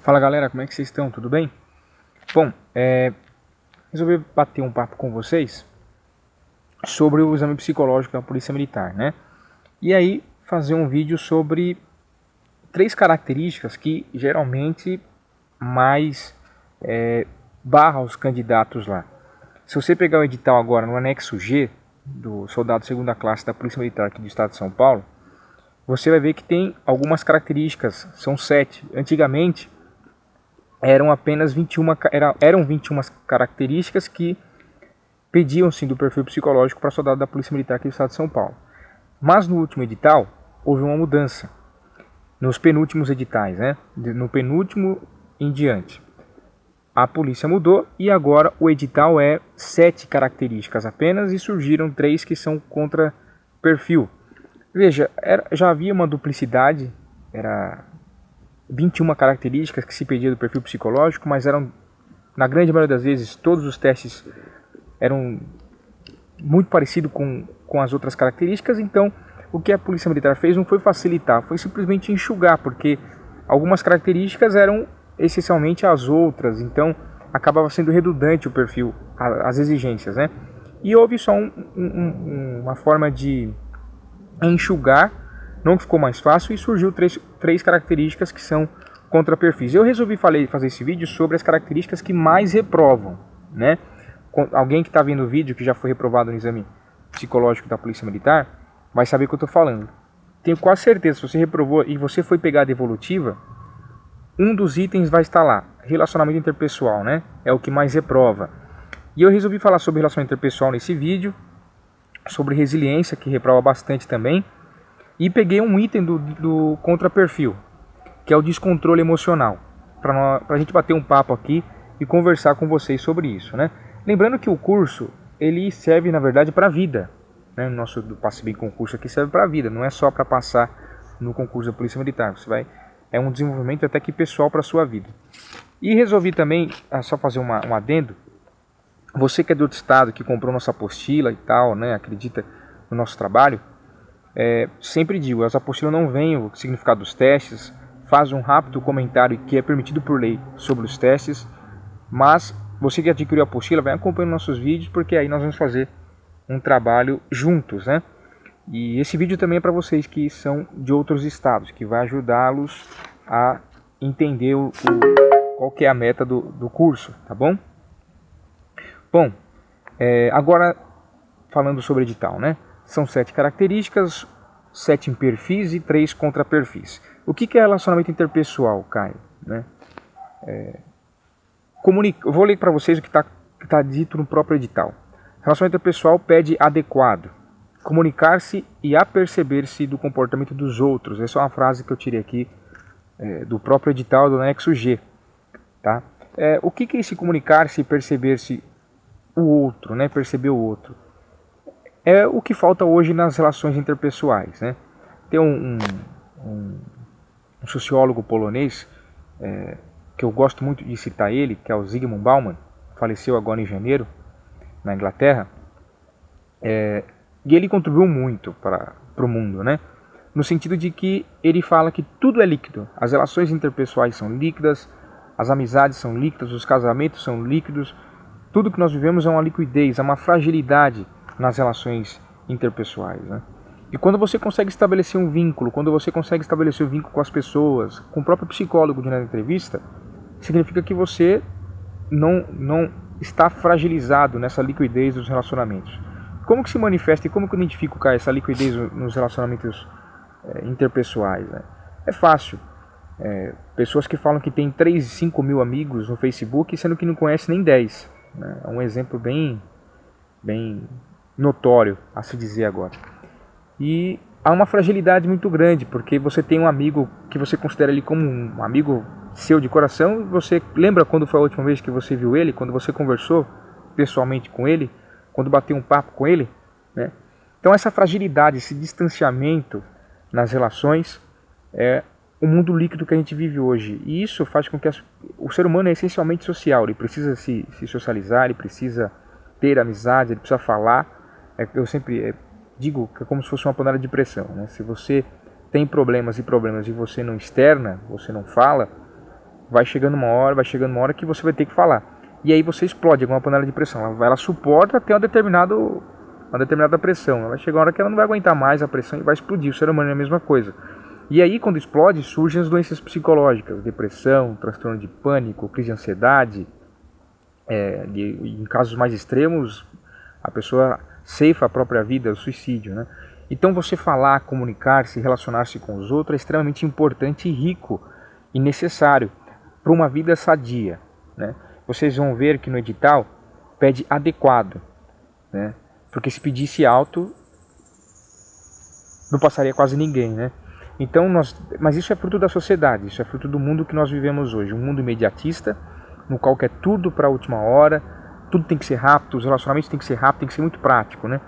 Fala galera, como é que vocês estão? Tudo bem? Bom, resolvi bater um papo com vocês sobre o exame psicológico da Polícia Militar, né? E aí fazer um vídeo sobre 3 características que geralmente mais barra os candidatos lá. Se você pegar o edital agora no anexo G do soldado segunda classe da Polícia Militar aqui do estado de São Paulo, você vai ver que tem algumas características, são 7. Antigamente eram apenas 21 características que pediam sim do perfil psicológico para soldado da Polícia Militar aqui do estado de São Paulo. Mas no último edital houve uma mudança. Nos penúltimos editais, né? No penúltimo em diante, a polícia mudou e agora o edital é 7 características apenas e surgiram 3 que são contra perfil. Veja, já havia uma duplicidade, era 21 características que se pedia do perfil psicológico, mas eram, na grande maioria das vezes, todos os testes eram muito parecidos com as outras características. Então, o que a Polícia Militar fez não foi facilitar, foi simplesmente enxugar, porque algumas características eram essencialmente as outras, então acabava sendo redundante o perfil, as exigências, né? E houve só uma forma de enxugar, não ficou mais fácil e surgiu 3 características que são contra perfis. Eu resolvi fazer esse vídeo sobre as características que mais reprovam, né? Alguém que está vendo o vídeo, que já foi reprovado no exame psicológico da Polícia Militar, vai saber o que eu estou falando. Tenho quase certeza, se você reprovou e você foi pegar a devolutiva, um dos itens vai estar lá, relacionamento interpessoal, né? É o que mais reprova. E eu resolvi falar sobre relacionamento interpessoal nesse vídeo, sobre resiliência, que reprova bastante também, e peguei um item do contraperfil, que é o descontrole emocional, para a gente bater um papo aqui e conversar com vocês sobre isso, né? Lembrando que o curso, ele serve na verdade para a vida, né? O nosso do Passe Bem concurso aqui serve para a vida, não é só para passar no concurso da Polícia Militar, é um desenvolvimento até que pessoal para a sua vida. E resolvi também, só fazer um adendo, você que é do outro estado, que comprou nossa apostila e tal, né, acredita no nosso trabalho, sempre digo, as apostilas não vêm o significado dos testes, faz um rápido comentário que é permitido por lei sobre os testes, mas você que adquiriu a apostila, vai acompanhando nossos vídeos, porque aí nós vamos fazer um trabalho juntos, né? E esse vídeo também é para vocês que são de outros estados, que vai ajudá-los a entender qual que é a meta do curso, tá bom? Bom, agora falando sobre edital, né? São 7 características, 7 em perfis e 3 contra perfis. O que é relacionamento interpessoal, Caio? Né? Eu vou ler para vocês o que está dito no próprio edital. Relacionamento interpessoal pede adequado, comunicar-se e aperceber-se do comportamento dos outros. Essa é uma frase que eu tirei aqui do próprio edital do anexo G. Tá? O que é esse comunicar-se e perceber-se o outro, né? Perceber o outro? É o que falta hoje nas relações interpessoais, né? Tem um sociólogo polonês, que eu gosto muito de citar ele, que é o Zygmunt Bauman, faleceu agora em janeiro, na Inglaterra, e ele contribuiu muito para o mundo, né? No sentido de que ele fala que tudo é líquido, as relações interpessoais são líquidas, as amizades são líquidas, os casamentos são líquidos, tudo que nós vivemos é uma liquidez, é uma fragilidade nas relações interpessoais, né? E quando você consegue estabelecer um vínculo, quando você consegue estabelecer um vínculo com as pessoas, com o próprio psicólogo de na entrevista, significa que você não está fragilizado nessa liquidez dos relacionamentos. Como que se manifesta e como que eu identifico, cara, essa liquidez nos relacionamentos interpessoais, né? É fácil. Pessoas que falam que tem 3, 5 mil amigos no Facebook, sendo que não conhece nem 10. Né? É um exemplo bem notório a se dizer agora. E há uma fragilidade muito grande, porque você tem um amigo que você considera ele como um amigo seu de coração, e você lembra quando foi a última vez que você viu ele, quando você conversou pessoalmente com ele, quando bateu um papo com ele, né? Então essa fragilidade, esse distanciamento nas relações é o mundo líquido que a gente vive hoje, e isso faz com que o ser humano é essencialmente social, ele precisa se socializar, ele precisa ter amizade, ele precisa falar. Eu sempre digo que é como se fosse uma panela de pressão, né? Se você tem problemas e você não externa, você não fala, vai chegando uma hora que você vai ter que falar. E aí você explode alguma panela de pressão. Ela suporta até uma determinada pressão. Ela chega uma hora que ela não vai aguentar mais a pressão e vai explodir. O ser humano é a mesma coisa. E aí, quando explode, surgem as doenças psicológicas, depressão, transtorno de pânico, crise de ansiedade. Em casos mais extremos, a pessoa ceifa a própria vida, o suicídio, né? Então você falar, comunicar, se relacionar-se com os outros é extremamente importante e rico e necessário para uma vida sadia, né? Vocês vão ver que no edital pede adequado, né? Porque se pedisse alto, não passaria quase ninguém, né? Então mas isso é fruto da sociedade, isso é fruto do mundo que nós vivemos hoje, um mundo imediatista, no qual quer tudo para a última hora, tudo tem que ser rápido, os relacionamentos tem que ser rápido, tem que ser muito prático, né?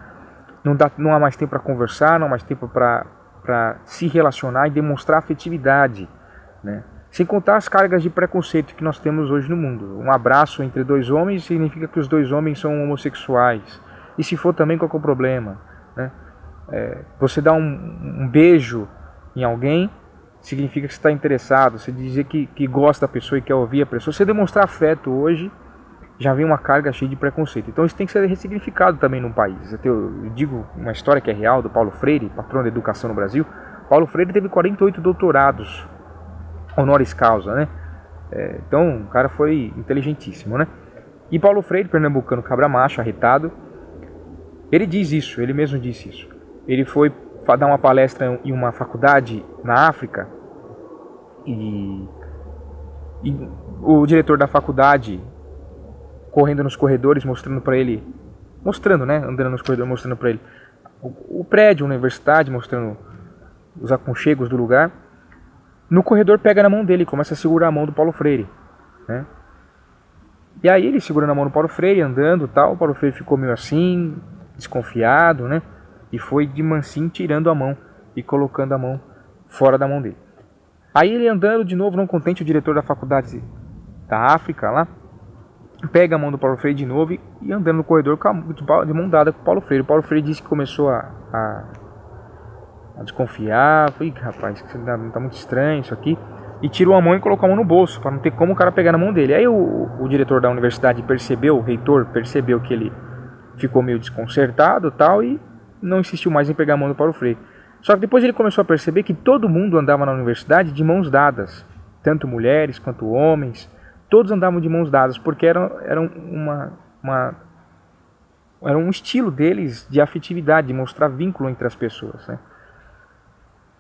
Não há mais tempo para conversar, não há mais tempo para se relacionar e demonstrar afetividade, né? Sem contar as cargas de preconceito que nós temos hoje no mundo. Um abraço entre dois homens significa que os dois homens são homossexuais. E se for também, qual que é o problema, né? Você dá um beijo em alguém, significa que você está interessado. Você dizer que gosta da pessoa e quer ouvir a pessoa. Você demonstrar afeto hoje, já vem uma carga cheia de preconceito. Então isso tem que ser ressignificado também num país. Eu digo uma história que é real, do Paulo Freire, patrono da educação no Brasil. Paulo Freire teve 48 doutorados honoris causa, né? Então o cara foi inteligentíssimo, né? E Paulo Freire, pernambucano, cabra macho, arretado, ele diz isso, ele mesmo disse isso. Ele foi dar uma palestra em uma faculdade na África e o diretor da faculdade, correndo nos corredores, mostrando para ele, né, andando nos corredores, mostrando para ele o prédio, a universidade, mostrando os aconchegos do lugar. No corredor pega na mão dele e começa a segurar a mão do Paulo Freire, né? E aí ele segura na mão do Paulo Freire, andando, tal. O Paulo Freire ficou meio assim, desconfiado, né? E foi de mansinho tirando a mão e colocando a mão fora da mão dele. Aí ele andando de novo, não contente, o diretor da faculdade da África lá pega a mão do Paulo Freire de novo e andando no corredor de mão dada com o Paulo Freire. O Paulo Freire disse que começou a desconfiar. Falei, rapaz, tá muito estranho isso aqui. E tirou a mão e colocou a mão no bolso, para não ter como o cara pegar na mão dele. Aí o diretor da universidade percebeu, o reitor percebeu que ele ficou meio desconcertado e tal, e não insistiu mais em pegar a mão do Paulo Freire. Só que depois ele começou a perceber que todo mundo andava na universidade de mãos dadas, tanto mulheres quanto homens, todos andavam de mãos dadas, porque era um estilo deles de afetividade, de mostrar vínculo entre as pessoas, né?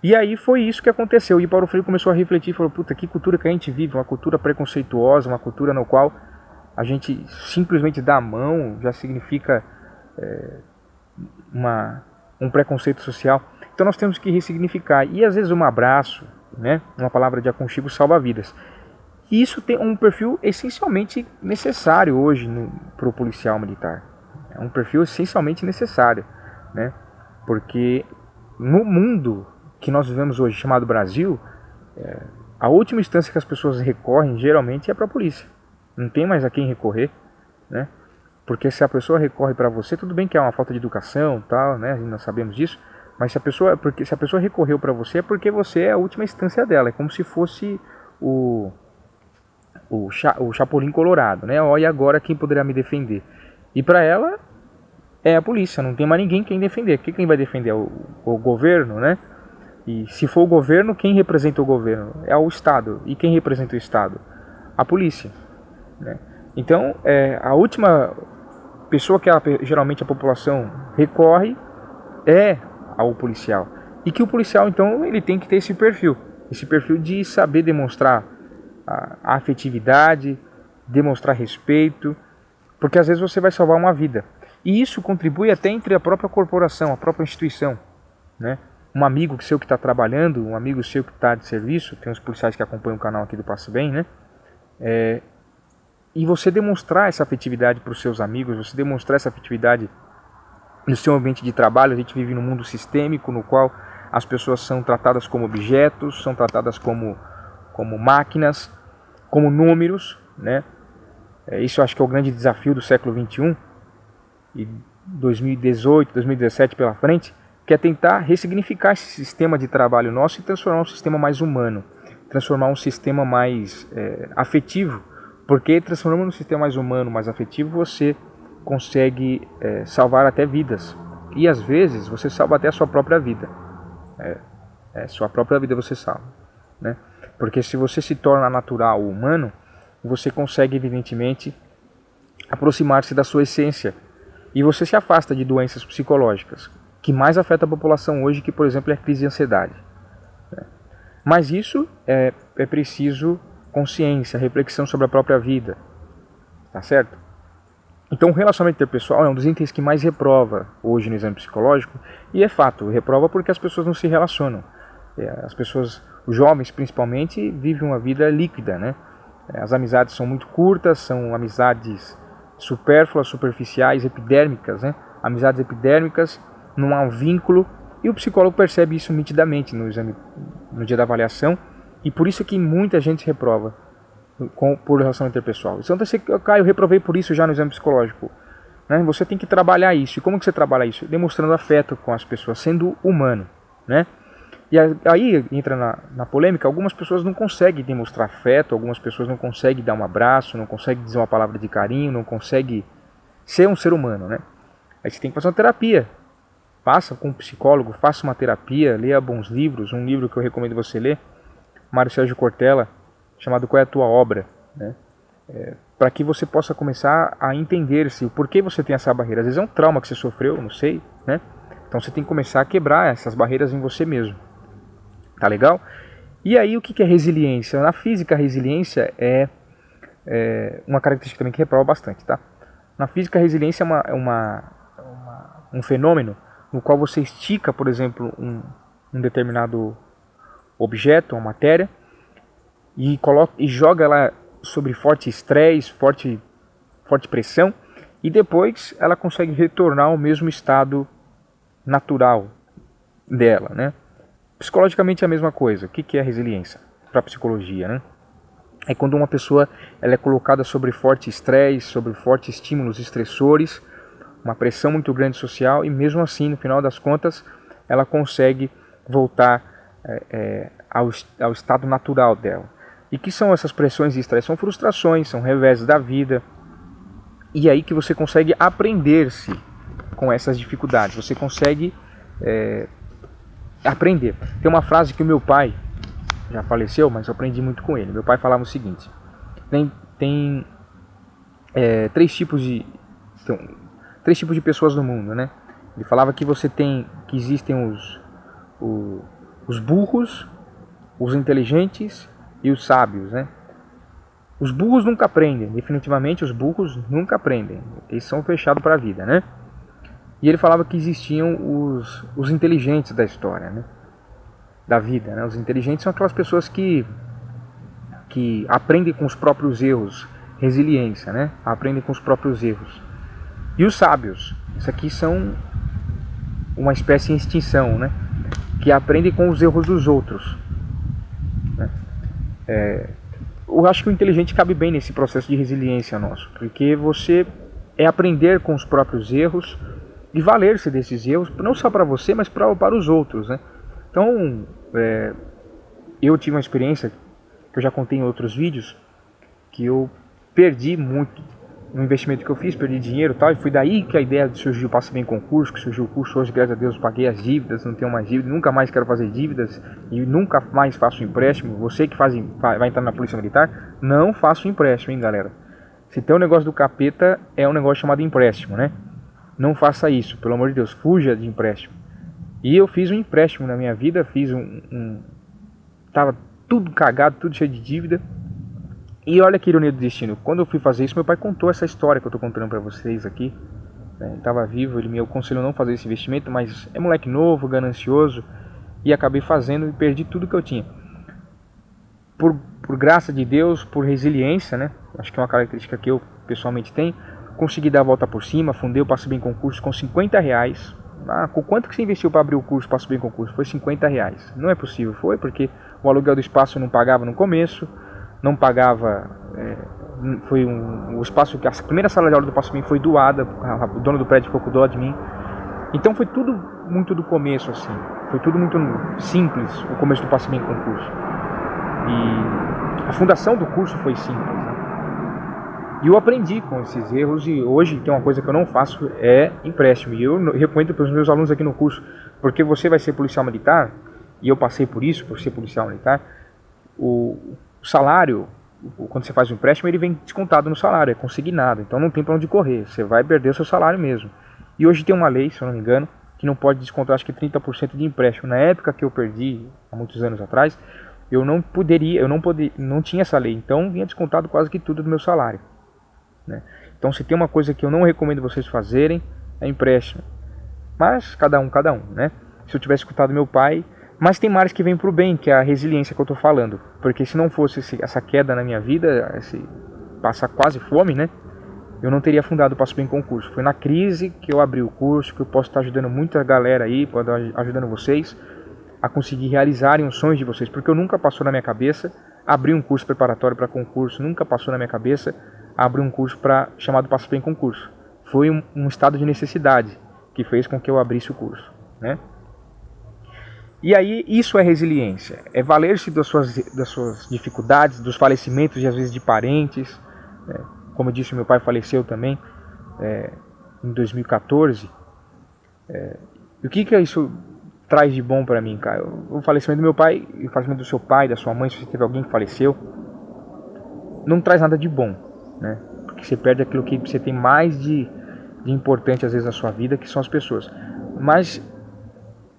E aí foi isso que aconteceu, e Paulo Freire começou a refletir e falou, puta, que cultura que a gente vive, uma cultura preconceituosa, uma cultura no qual a gente simplesmente dá a mão, já significa um preconceito social. Então nós temos que ressignificar, e às vezes um abraço, né, uma palavra de aconchego salva vidas. E isso tem um perfil essencialmente necessário hoje para o policial militar. É um perfil essencialmente necessário, né, porque no mundo que nós vivemos hoje, chamado Brasil, a última instância que as pessoas recorrem geralmente é para a polícia. Não tem mais a quem recorrer, né? Porque se a pessoa recorre para você, tudo bem que é uma falta de educação, tal, né? Nós sabemos disso, mas se a pessoa recorreu para você é porque você é a última instância dela. É como se fosse o Chapolin Colorado, né? Olha, agora quem poderá me defender? E para ela é a polícia, não tem mais ninguém quem defender. Quem vai defender? O governo, né? E se for o governo, quem representa o governo? É o Estado. E quem representa o Estado? A polícia, né? Então, a última pessoa que geralmente a população recorre é ao policial. E que o policial, então, ele tem que ter esse perfil de saber demonstrar a afetividade, demonstrar respeito, porque às vezes você vai salvar uma vida. E isso contribui até entre a própria corporação, a própria instituição, né? Um amigo seu que está trabalhando, um amigo seu que está de serviço, tem uns policiais que acompanham o canal aqui do Passe Bem, né? E você demonstrar essa afetividade para os seus amigos, você demonstrar essa afetividade no seu ambiente de trabalho. A gente vive num mundo sistêmico no qual as pessoas são tratadas como objetos, são tratadas como máquinas, como números, né? Isso eu acho que é o grande desafio do século XXI e 2018, 2017 pela frente, que é tentar ressignificar esse sistema de trabalho nosso e transformar um sistema mais humano, transformar um sistema mais afetivo, porque transformando um sistema mais humano, mais afetivo, você consegue salvar até vidas. E às vezes você salva até a sua própria vida. Sua própria vida você salva, né? Porque se você se torna natural, humano, você consegue evidentemente aproximar-se da sua essência. E você se afasta de doenças psicológicas, que mais afeta a população hoje, que por exemplo é a crise de ansiedade. Mas isso é preciso consciência, reflexão sobre a própria vida, tá certo? Então o relacionamento interpessoal é um dos itens que mais reprova hoje no exame psicológico, e é fato, reprova porque as pessoas não se relacionam. As pessoas, os jovens principalmente, vivem uma vida líquida, né? As amizades são muito curtas, são amizades supérfluas, superficiais, epidérmicas, né? Amizades epidérmicas, não há um vínculo, e o psicólogo percebe isso nitidamente no exame, no dia da avaliação, e por isso que muita gente se reprova por relacionamento interpessoal. Então, eu reprovei por isso já no exame psicológico, né? Você tem que trabalhar isso. E como que você trabalha isso? Demonstrando afeto com as pessoas, sendo humano, né? E aí entra na polêmica, algumas pessoas não conseguem demonstrar afeto, algumas pessoas não conseguem dar um abraço, não conseguem dizer uma palavra de carinho, não conseguem ser um ser humano, né? Aí você tem que fazer uma terapia. Faça com um psicólogo, faça uma terapia, leia bons livros. Um livro que eu recomendo você ler, Mário Sérgio Cortella, chamado Qual é a Tua Obra, né? Para que você possa começar a entender-se, o porquê você tem essa barreira. Às vezes é um trauma que você sofreu, não sei, né? Então você tem que começar a quebrar essas barreiras em você mesmo. Tá legal? E aí o que é resiliência? Na física, a resiliência é uma característica também que reprova bastante, tá? Na física, a resiliência é um fenômeno no qual você estica, por exemplo, um determinado objeto, uma matéria, e joga ela sobre forte estresse, forte pressão, e depois ela consegue retornar ao mesmo estado natural dela, né? Psicologicamente é a mesma coisa. O que é resiliência para a psicologia, né? É quando uma pessoa ela é colocada sobre forte estresse, sobre fortes estímulos estressores, uma pressão muito grande social, e mesmo assim, no final das contas, ela consegue voltar ao estado natural dela. E que são essas pressões e estresse? São frustrações, são reveses da vida. E aí que você consegue aprender-se com essas dificuldades. Você consegue aprender. Tem uma frase que o meu pai, já faleceu, mas eu aprendi muito com ele. Meu pai falava o seguinte: tem três tipos de pessoas no mundo, né? Ele falava que que existem os burros, os inteligentes e os sábios, né? Os burros nunca aprendem, definitivamente os burros nunca aprendem. Eles são fechados para a vida, né? E ele falava que existiam os inteligentes da história, né? Da vida, né? Os inteligentes são aquelas pessoas que aprendem com os próprios erros, resiliência, né? Aprendem com os próprios erros. E os sábios, isso aqui são uma espécie em extinção, né? Que aprendem com os erros dos outros, né? Eu acho que o inteligente cabe bem nesse processo de resiliência nosso, porque você aprender com os próprios erros e valer-se desses erros, não só para você, mas para os outros, né? Então, eu tive uma experiência que eu já contei em outros vídeos, que eu perdi muito no investimento que eu fiz, perdi dinheiro e tal, e foi daí que a ideia surgiu o Passe Bem Concurso, que surgiu o curso. Hoje, graças a Deus, paguei as dívidas, não tenho mais dívidas, nunca mais quero fazer dívidas e nunca mais faço empréstimo. Você que vai entrar na Polícia Militar, não faça empréstimo, hein, galera? Se tem um negócio do capeta, é um negócio chamado empréstimo, né? Não faça isso, pelo amor de Deus, fuja de empréstimo. E eu fiz um empréstimo na minha vida, tava tudo cagado, tudo cheio de dívida. E olha que ironia do destino, quando eu fui fazer isso, meu pai contou essa história que eu tô contando pra vocês aqui. Ele tava vivo, ele me aconselhou não fazer esse investimento, mas é moleque novo, ganancioso, e acabei fazendo e perdi tudo que eu tinha. Por graça de Deus, por resiliência, né? Acho que é uma característica que eu pessoalmente tenho. Consegui dar a volta por cima, fundei o Passe Bem Concurso com R$50. Com quanto que você investiu para abrir o curso Passe Bem Concurso? Foi R$50. Não é possível, foi porque o aluguel do espaço eu não pagava no começo, não pagava, o espaço, a primeira sala de aula do Passe Bem foi doada, o dono do prédio ficou com dó de mim. Então foi tudo muito do começo, assim, foi tudo muito simples, o começo do Passe Bem Concurso. E a fundação do curso foi simples, né? E eu aprendi com esses erros, e hoje tem uma coisa que eu não faço, é empréstimo. E eu recomendo para os meus alunos aqui no curso, porque você vai ser policial militar, e eu passei por isso, por ser policial militar, o salário, quando você faz um empréstimo, ele vem descontado no salário, é consignado, então não tem para onde correr, você vai perder o seu salário mesmo. E hoje tem uma lei, se eu não me engano, que não pode descontar, acho que 30% de empréstimo. Na época que eu perdi, há muitos anos atrás, eu não tinha essa lei, então vinha descontado quase que tudo do meu salário, né? Então, se tem uma coisa que eu não recomendo vocês fazerem, é empréstimo. Mas cada um, né? Se eu tivesse escutado meu pai, mas tem males que vêm pro bem, que é a resiliência que eu tô falando. Porque se não fosse essa queda na minha vida, passar quase fome, né? Eu não teria fundado o Passo Bem Concurso. Foi na crise que eu abri o curso, que eu posso estar ajudando muita galera aí, posso estar ajudando vocês a conseguir realizarem os sonhos de vocês. Porque eu nunca passou na minha cabeça abrir um curso preparatório para concurso, nunca passou na minha cabeça abrir um curso chamado Passo Bem Concurso. Foi um estado de necessidade que fez com que eu abrisse o curso, né? E aí, isso é resiliência, é valer-se das suas dificuldades, dos falecimentos, às vezes, de parentes, né? Como eu disse, meu pai faleceu também em 2014. E o que isso traz de bom para mim, cara? O falecimento do meu pai, o falecimento do seu pai, da sua mãe, se você teve alguém que faleceu, não traz nada de bom, né? Porque você perde aquilo que você tem mais de importante, às vezes, na sua vida, que são as pessoas. Mas,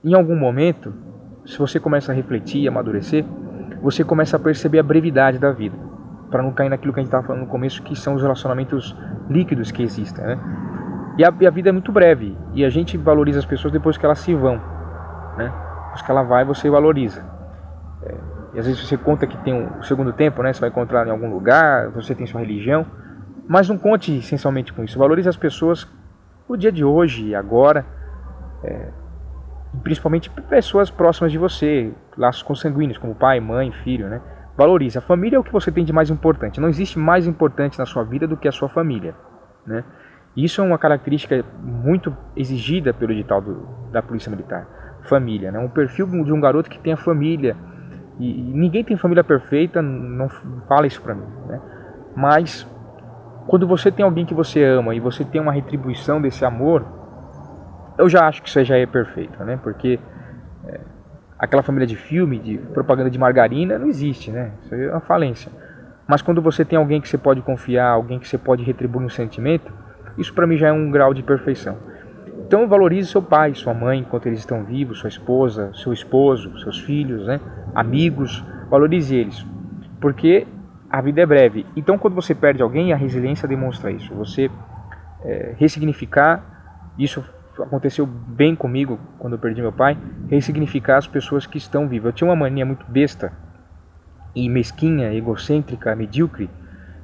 em algum momento, se você começa a refletir e amadurecer, você começa a perceber a brevidade da vida, para não cair naquilo que a gente estava falando no começo, que são os relacionamentos líquidos que existem, né? E a vida é muito breve, e a gente valoriza as pessoas depois que elas se vão, né? Depois que ela vai, você valoriza. E às vezes você conta que tem um segundo tempo, né? Você vai encontrar em algum lugar, você tem sua religião, mas não conte essencialmente com isso. Valorize as pessoas no dia de hoje, agora, principalmente pessoas próximas de você, laços consanguíneos, como pai, mãe, filho, né? Valorize. A família é o que você tem de mais importante. Não existe mais importante na sua vida do que a sua família, né? Isso é uma característica muito exigida pelo edital da Polícia Militar. Família, né? Um perfil de um garoto que tenha família. E ninguém tem família perfeita, não fala isso pra mim, né? Mas quando você tem alguém que você ama e você tem uma retribuição desse amor, eu já acho que isso aí já é perfeito, né? Porque aquela família de filme, de propaganda de margarina, não existe, né? Isso aí é uma falência. Mas quando você tem alguém que você pode confiar, alguém que você pode retribuir um sentimento, isso pra mim já é um grau de perfeição. Então valorize seu pai, sua mãe enquanto eles estão vivos, sua esposa, seu esposo, seus filhos, né? Amigos, valorize eles, porque a vida é breve. Então quando você perde alguém, a resiliência demonstra isso. Você ressignificar, isso aconteceu bem comigo quando eu perdi meu pai, ressignificar as pessoas que estão vivas. Eu tinha uma mania muito besta e mesquinha, egocêntrica, medíocre,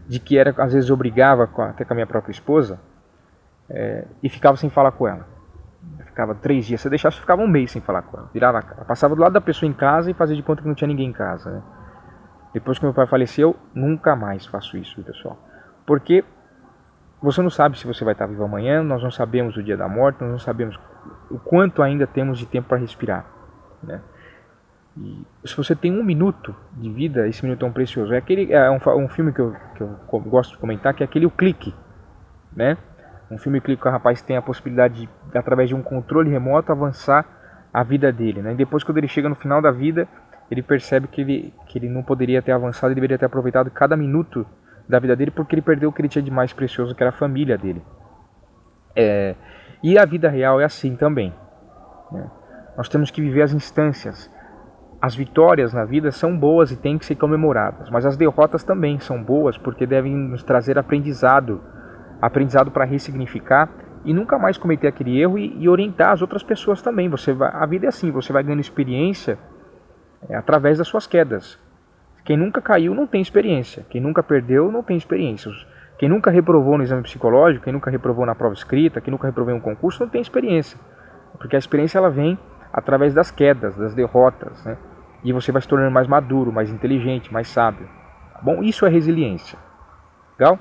de que às vezes eu brigava até com a minha própria esposa e ficava sem falar com ela. Eu ficava 3 dias, se eu deixasse, eu ficava um mês sem falar com ela. Virava a cara, passava do lado da pessoa em casa e fazia de conta que não tinha ninguém em casa, né? Depois que meu pai faleceu, nunca mais faço isso, pessoal. Porque você não sabe se você vai estar vivo amanhã, nós não sabemos o dia da morte, nós não sabemos o quanto ainda temos de tempo para respirar, né? E se você tem 1 minuto de vida, esse minuto é um precioso. É um filme que eu gosto de comentar, que é aquele O Clique, né? Um filme que o rapaz tem a possibilidade de, através de um controle remoto, avançar a vida dele, né? E depois, quando ele chega no final da vida, ele percebe que ele não poderia ter avançado, ele deveria ter aproveitado cada minuto da vida dele, porque ele perdeu o que ele tinha de mais precioso, que era a família dele. E a vida real é assim também, né? Nós temos que viver as instâncias. As vitórias na vida são boas e têm que ser comemoradas, mas as derrotas também são boas, porque devem nos trazer aprendizado para ressignificar e nunca mais cometer aquele erro e orientar as outras pessoas também. A vida é assim, você vai ganhando experiência através das suas quedas. Quem nunca caiu não tem experiência, quem nunca perdeu não tem experiência. Quem nunca reprovou no exame psicológico, quem nunca reprovou na prova escrita, quem nunca reprovou em um concurso não tem experiência, porque a experiência ela vem através das quedas, das derrotas, né? E você vai se tornando mais maduro, mais inteligente, mais sábio. Bom, isso é resiliência. Legal?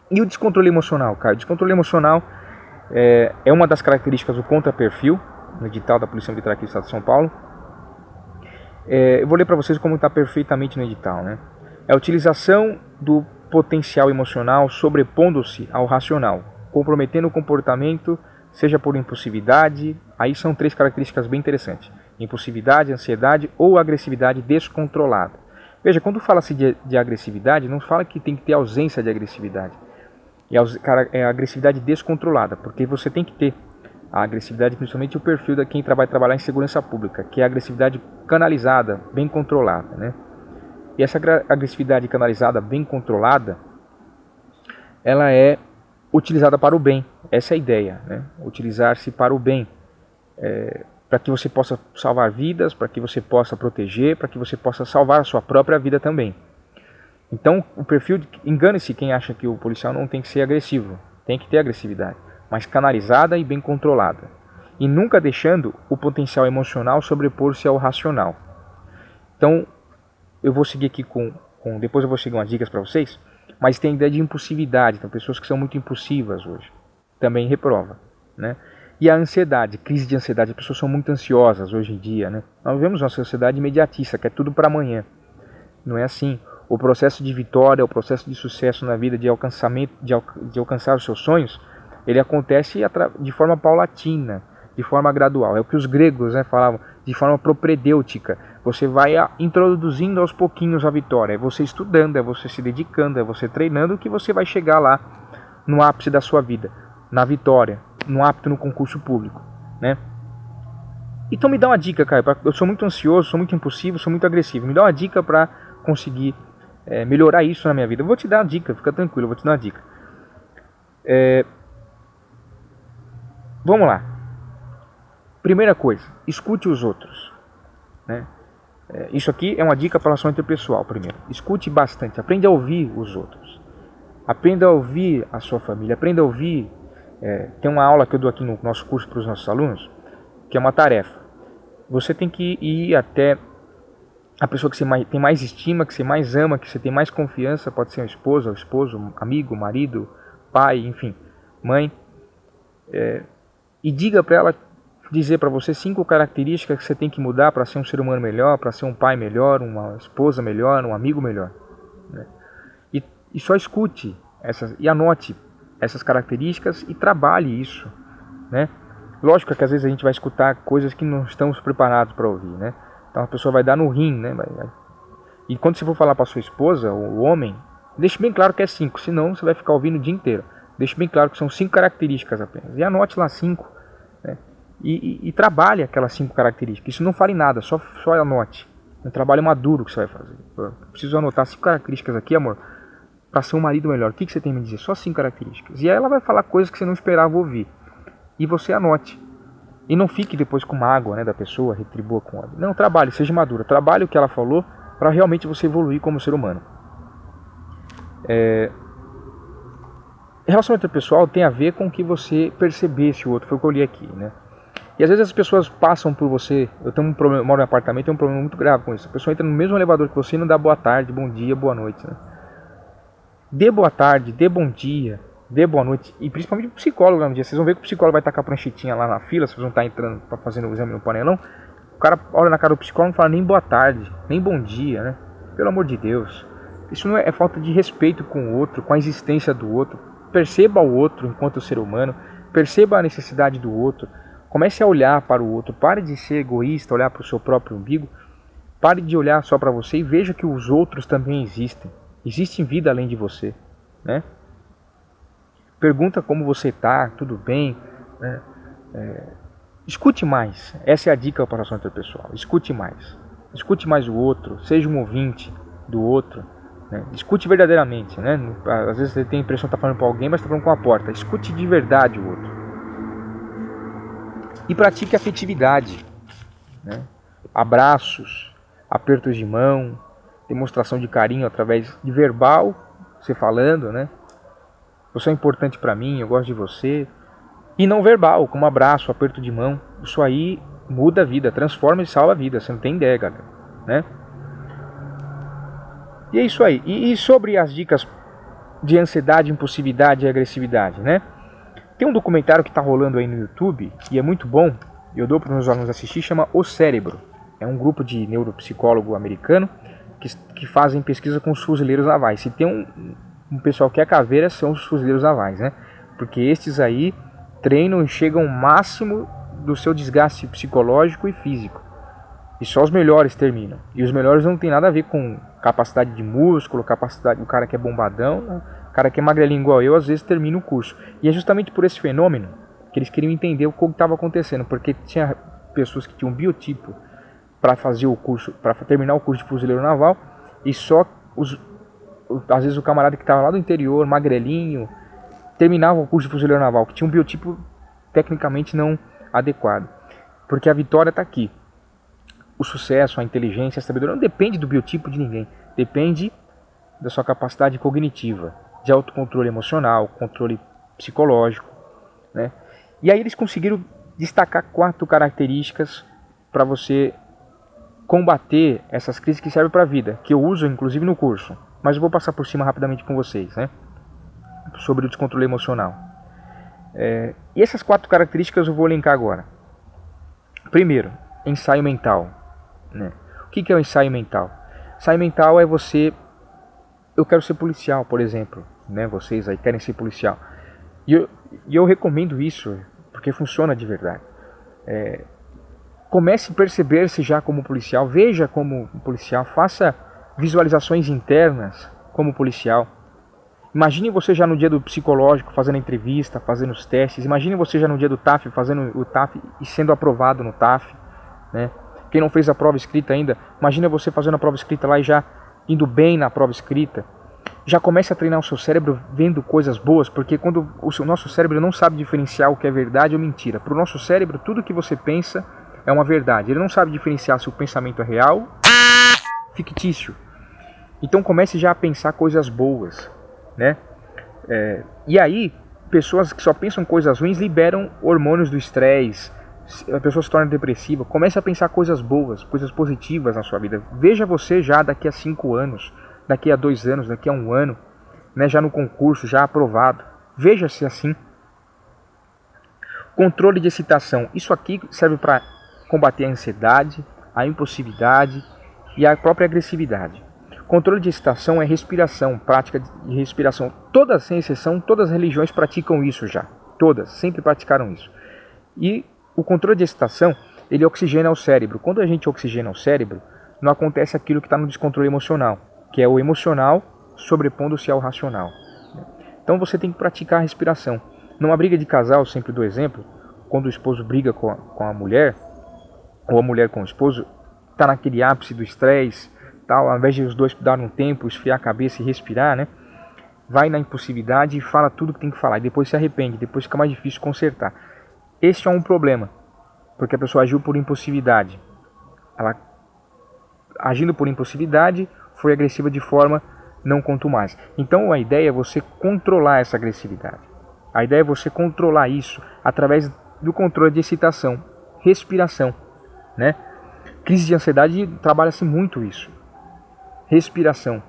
E o descontrole emocional, cara? O descontrole emocional é uma das características do contraperfil, no edital da Polícia Militar aqui do Estado de São Paulo. Eu vou ler para vocês como está perfeitamente no edital, né? É a utilização do potencial emocional sobrepondo-se ao racional, comprometendo o comportamento, seja por impulsividade, aí são 3 características bem interessantes: impulsividade, ansiedade ou agressividade descontrolada. Veja, quando fala-se de agressividade, não fala que tem que ter ausência de agressividade. É a agressividade descontrolada, porque você tem que ter a agressividade, principalmente o perfil de quem vai trabalhar em segurança pública, que é a agressividade canalizada, bem controlada, né? E essa agressividade canalizada, bem controlada, ela é utilizada para o bem. Essa é a ideia, né? Utilizar-se para o bem, para que você possa salvar vidas, para que você possa proteger, para que você possa salvar a sua própria vida também. Então, o perfil, engane-se quem acha que o policial não tem que ser agressivo, tem que ter agressividade, mas canalizada e bem controlada, e nunca deixando o potencial emocional sobrepor-se ao racional. Então, eu vou seguir aqui depois eu vou seguir umas dicas para vocês, mas tem a ideia de impulsividade, então pessoas que são muito impulsivas hoje, também reprova, né? E a ansiedade, crise de ansiedade, as pessoas são muito ansiosas hoje em dia, né? Nós vivemos uma sociedade imediatista, que é tudo para amanhã, não é assim. O processo de vitória, o processo de sucesso na vida, de alcançar os seus sonhos, ele acontece de forma paulatina, de forma gradual. É o que os gregos, né, falavam, de forma propedêutica. Você vai introduzindo aos pouquinhos a vitória. É você estudando, é você se dedicando, é você treinando que você vai chegar lá no ápice da sua vida, na vitória, no apto no concurso público, né? Então me dá uma dica, Caio. Eu sou muito ansioso, sou muito impulsivo, sou muito agressivo. Me dá uma dica para conseguir melhorar isso na minha vida. Eu vou te dar uma dica, fica tranquilo, eu vou te dar uma dica. Vamos lá. Primeira coisa, escute os outros, né? Isso aqui é uma dica para a relação interpessoal. Primeiro, escute bastante, aprenda a ouvir os outros, aprenda a ouvir a sua família, aprenda a ouvir. Tem uma aula que eu dou aqui no nosso curso para os nossos alunos, que é uma tarefa. Você tem que ir até a pessoa que você tem mais estima, que você mais ama, que você tem mais confiança, pode ser a esposa, o esposo, amigo, marido, pai, enfim, mãe, e diga para ela, dizer para você 5 características que você tem que mudar para ser um ser humano melhor, para ser um pai melhor, uma esposa melhor, um amigo melhor, né? E só escute e anote essas características e trabalhe isso, né? Lógico que às vezes a gente vai escutar coisas que não estamos preparados para ouvir, né? Então a pessoa vai dar no rim, né? E quando você for falar para sua esposa, o homem, deixe bem claro que é 5, senão você vai ficar ouvindo o dia inteiro. Deixe bem claro que são 5 características apenas. E anote lá 5, né? E trabalhe aquelas 5 características. Isso não fale nada, só anote. Um trabalho maduro que você vai fazer. Eu preciso anotar 5 características aqui, amor, para ser um marido melhor. O que você tem a me dizer? Só 5 características. E aí ela vai falar coisas que você não esperava ouvir. E você anote. E não fique depois com mágoa, né, da pessoa, retribua com ódio. Não, trabalhe, seja madura. Trabalhe o que ela falou para realmente você evoluir como ser humano. Relacionamento interpessoal tem a ver com que você percebesse o outro. Foi o que eu li aqui, né? E às vezes as pessoas passam por você. Eu tenho um problema, moro em apartamento, tenho um problema muito grave com isso. A pessoa entra no mesmo elevador que você e não dá boa tarde, bom dia, boa noite, né? Dê boa tarde, dê bom dia, dê boa noite. E principalmente o psicólogo no dia. Vocês vão ver que o psicólogo vai estar com a pranchetinha lá na fila. Vocês vão estar entrando para fazer o exame no panelão. O cara olha na cara do psicólogo e não fala nem boa tarde, nem bom dia, né? Pelo amor de Deus. Isso não é falta de respeito com o outro, com a existência do outro. Perceba o outro enquanto ser humano. Perceba a necessidade do outro. Comece a olhar para o outro. Pare de ser egoísta, olhar para o seu próprio umbigo. Pare de olhar só para você e veja que os outros também existem. Existe vida além de você, né? Pergunta como você está, tudo bem, né? Escute mais. Essa é a dica para a relação interpessoal. Escute mais. Escute mais o outro. Seja um ouvinte do outro, né? Escute verdadeiramente, né? Às vezes você tem a impressão que está falando para alguém, mas está falando com a porta. Escute de verdade o outro. E pratique afetividade, né? Abraços, apertos de mão, demonstração de carinho através de verbal, você falando, né? Você é importante para mim, eu gosto de você. E não verbal, como abraço, aperto de mão. Isso aí muda a vida, transforma e salva a vida. Você não tem ideia, galera, né? E é isso aí. E sobre as dicas de ansiedade, impulsividade e agressividade, né? Tem um documentário que está rolando aí no YouTube e é muito bom. Eu dou para os meus alunos assistir, chama O Cérebro. É um grupo de neuropsicólogo americano que fazem pesquisa com os fuzileiros navais. Se tem um pessoal que é caveira, são os fuzileiros navais, né? Porque estes aí treinam e chegam ao máximo do seu desgaste psicológico e físico. E só os melhores terminam. E os melhores não tem nada a ver com capacidade de músculo, capacidade, o cara que é bombadão, né? O cara que é magrelinho igual eu, às vezes termina o curso. E é justamente por esse fenômeno que eles queriam entender o que estava acontecendo, porque tinha pessoas que tinham um biotipo para fazer o curso, para terminar o curso de fuzileiro naval, e só às vezes o camarada que estava lá do interior, magrelinho, terminava o curso de fuzileiro naval, que tinha um biotipo tecnicamente não adequado. Porque a vitória está aqui. O sucesso, a inteligência, a sabedoria não depende do biotipo de ninguém, depende da sua capacidade cognitiva, de autocontrole emocional, controle psicológico, né? E aí eles conseguiram destacar 4 características para você combater essas crises que servem para a vida, que eu uso inclusive no curso, mas eu vou passar por cima rapidamente com vocês, né? Sobre o descontrole emocional. E essas 4 características eu vou elencar agora. Primeiro, ensaio mental, né? O que é o ensaio mental? Ensaio mental é você... Eu quero ser policial, por exemplo, né? Vocês aí querem ser policial. E eu recomendo isso, porque funciona de verdade. Comece a perceber-se já como policial, veja como policial, faça visualizações internas como policial. Imagine você já no dia do psicológico, fazendo a entrevista, fazendo os testes. Imagine você já no dia do TAF, fazendo o TAF e sendo aprovado no TAF, né? Quem não fez a prova escrita ainda, imagine você fazendo a prova escrita lá e já indo bem na prova escrita. Já comece a treinar o seu cérebro vendo coisas boas, porque quando o nosso cérebro não sabe diferenciar o que é verdade ou mentira. Para o nosso cérebro, tudo que você pensa é uma verdade. Ele não sabe diferenciar se o pensamento é real ou fictício. Então comece já a pensar coisas boas, né? E aí, pessoas que só pensam coisas ruins liberam hormônios do estresse, a pessoa se torna depressiva. Comece a pensar coisas boas, coisas positivas na sua vida. Veja você já daqui a 5 anos, daqui a 2 anos, daqui a 1 ano, né, já no concurso, já aprovado. Veja-se assim. Controle de excitação. Isso aqui serve para combater a ansiedade, a impulsividade e a própria agressividade. Controle de excitação é respiração, prática de respiração. Todas, sem exceção, todas as religiões praticam isso já. Todas, sempre praticaram isso. E o controle de excitação, ele oxigena o cérebro. Quando a gente oxigena o cérebro, não acontece aquilo que está no descontrole emocional, que é o emocional sobrepondo-se ao racional. Então você tem que praticar a respiração. Numa briga de casal, sempre dou exemplo, quando o esposo briga com a mulher, ou a mulher com o esposo, está naquele ápice do estresse, tal, ao invés de os dois darem um tempo, esfriar a cabeça e respirar, né? Vai na impulsividade e fala tudo que tem que falar, e depois se arrepende, depois fica mais difícil consertar. Este é um problema, porque a pessoa agiu por impulsividade. Ela, agindo por impulsividade, foi agressiva de forma não conto mais. Então a ideia é você controlar essa agressividade. A ideia é você controlar isso através do controle de excitação, respiração, né? Crise de ansiedade trabalha-se muito isso. Respiração,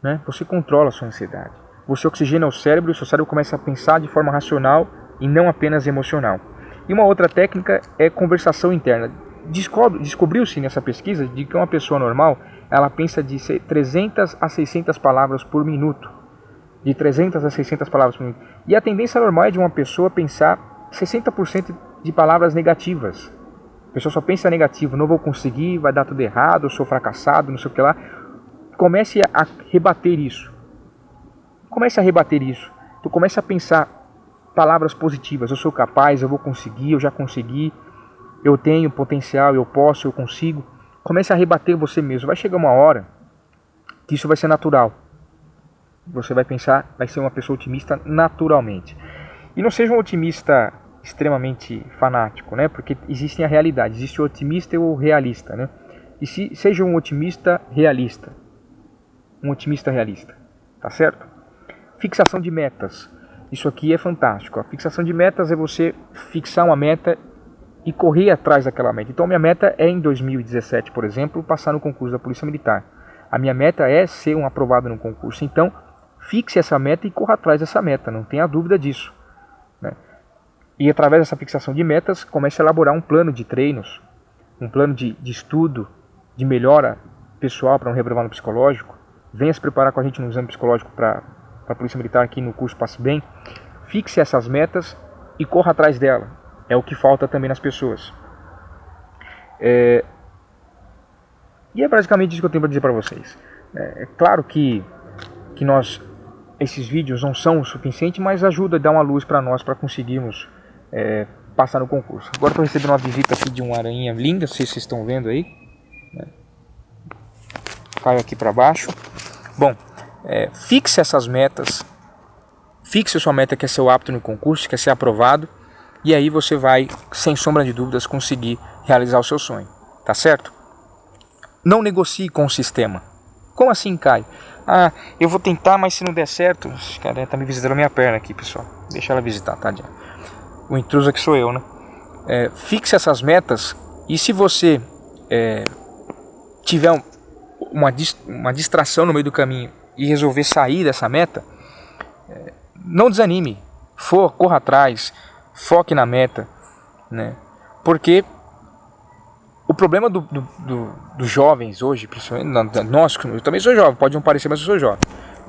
né? Você controla a sua ansiedade. Você oxigena o cérebro e o seu cérebro começa a pensar de forma racional e não apenas emocional. E uma outra técnica é conversação interna. Descobriu-se nessa pesquisa de que uma pessoa normal, ela pensa de 300 a 600 palavras por minuto. De 300 a 600 palavras por minuto. E a tendência normal é de uma pessoa pensar 60% de palavras negativas. A pessoa só pensa negativo, não vou conseguir, vai dar tudo errado, eu sou fracassado, não sei o que lá. Comece a rebater isso. Comece a rebater isso. Tu comece a pensar palavras positivas. Eu sou capaz, eu vou conseguir, eu já consegui, eu tenho potencial, eu posso, eu consigo. Comece a rebater você mesmo. Vai chegar uma hora que isso vai ser natural. Você vai pensar, vai ser uma pessoa otimista naturalmente. E não seja um otimista extremamente fanático, né? Porque existe a realidade, existe o otimista e o realista, né? E seja um otimista realista. Um otimista realista, tá certo? Fixação de metas. Isso aqui é fantástico. A fixação de metas é você fixar uma meta e correr atrás daquela meta. Então minha meta é em 2017, por exemplo, passar no concurso da Polícia Militar. A minha meta é ser um aprovado no concurso. Então fixe essa meta e corra atrás dessa meta, não tenha dúvida disso, né? E através dessa fixação de metas, comece a elaborar um plano de treinos um plano de estudo, de melhora pessoal para não reprovar no psicológico, venha se preparar com a gente no exame psicológico para a Polícia Militar aqui no curso Passe Bem, fixe essas metas e corra atrás dela. É o que falta também nas pessoas. E é basicamente isso que eu tenho para dizer para vocês. É claro que esses vídeos não são o suficiente, mas ajuda a dar uma luz para nós, para conseguirmos passar no concurso. Agora estou recebendo uma visita aqui de uma aranha linda, não sei se vocês estão vendo aí. Caio aqui para baixo. Bom, fixe essas metas. Fixe a sua meta que é ser apto no concurso, que é ser aprovado. E aí você vai, sem sombra de dúvidas, conseguir realizar o seu sonho. Tá certo? Não negocie com o sistema. Como assim, Caio? Ah, eu vou tentar, mas se não der certo... Cara, tá me visitando a minha perna aqui, pessoal. Deixa ela visitar, tá? O intruso aqui sou eu, né? Fixe essas metas. E se você tiver uma distração no meio do caminho e resolver sair dessa meta, não desanime. Corra atrás. Foque na meta, né? Porque o problema dos jovens hoje, principalmente nós, eu também sou jovem, pode não parecer, mas eu sou jovem.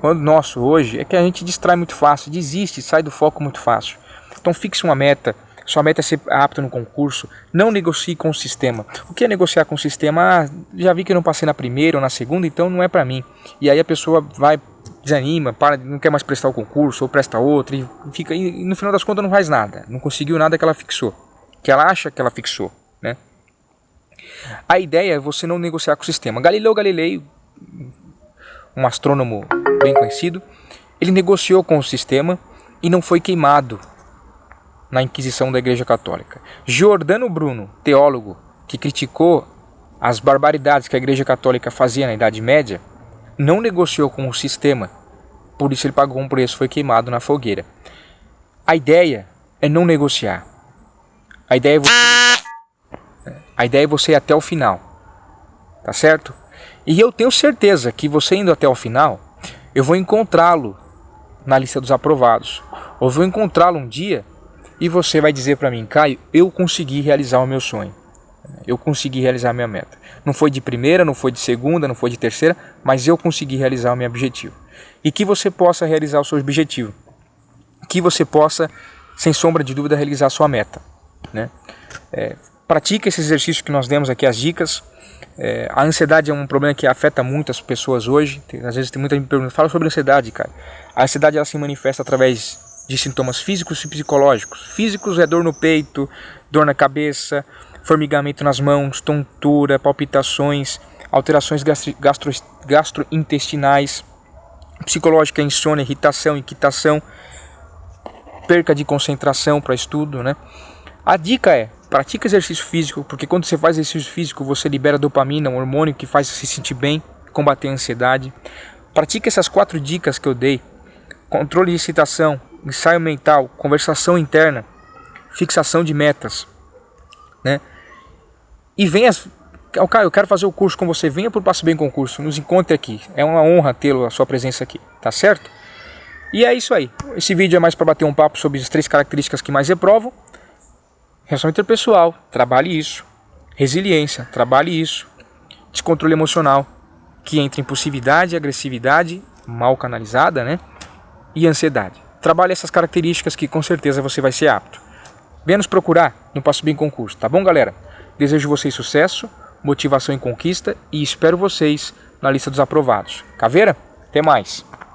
O nosso hoje é que a gente distrai muito fácil, desiste, sai do foco muito fácil. Então fixe uma meta, sua meta é ser apto no concurso, não negocie com o sistema. O que é negociar com o sistema? Ah, já vi que eu não passei na primeira ou na segunda, então não é pra mim. E aí a pessoa desanima, não quer mais prestar o concurso, ou presta outro, e no final das contas não faz nada, não conseguiu nada que ela fixou, que ela acha que ela fixou, né? A ideia é você não negociar com o sistema. Galileu Galilei, um astrônomo bem conhecido, ele negociou com o sistema e não foi queimado na Inquisição da Igreja Católica. Giordano Bruno, teólogo, que criticou as barbaridades que a Igreja Católica fazia na Idade Média, não negociou com o sistema, por isso ele pagou um preço, foi queimado na fogueira. A ideia é não negociar. A ideia é você ir até o final, tá certo? E eu tenho certeza que você indo até o final, eu vou encontrá-lo na lista dos aprovados. Ou vou encontrá-lo um dia e você vai dizer para mim, Caio, eu consegui realizar o meu sonho. Eu consegui realizar a minha meta. Não foi de primeira, não foi de segunda, não foi de terceira, mas eu consegui realizar o meu objetivo. E que você possa realizar o seu objetivo. Que você possa, sem sombra de dúvida, realizar a sua meta, né? Pratique esse exercício que nós demos aqui, as dicas. A ansiedade é um problema que afeta muito as pessoas hoje. Às vezes tem muita gente me perguntando, fala sobre ansiedade, cara. A ansiedade ela se manifesta através de sintomas físicos e psicológicos. Físicos é dor no peito, dor na cabeça, formigamento nas mãos, tontura, palpitações, alterações gastrointestinais. Psicológica é insônia, irritação, inquietação, perca de concentração para estudo, né? A dica é, pratique exercício físico, porque quando você faz exercício físico você libera dopamina, um hormônio que faz você se sentir bem, combater a ansiedade. Pratique essas 4 dicas que eu dei: controle de excitação, ensaio mental, conversação interna, fixação de metas, né? E venha, Caio, eu quero fazer o curso com você, venha para o Passe Bem Concurso, nos encontre aqui, é uma honra tê-lo, a sua presença aqui, tá certo? E é isso aí, esse vídeo é mais para bater um papo sobre as 3 características que mais reprovam. Relação interpessoal, trabalhe isso. Resiliência, trabalhe isso. Descontrole emocional, que entra impulsividade, agressividade, mal canalizada, né? E ansiedade. Trabalhe essas características que com certeza você vai ser apto. Venha nos procurar no Passe Bem Concurso, tá bom, galera? Desejo vocês sucesso, motivação e conquista e espero vocês na lista dos aprovados. Caveira, até mais!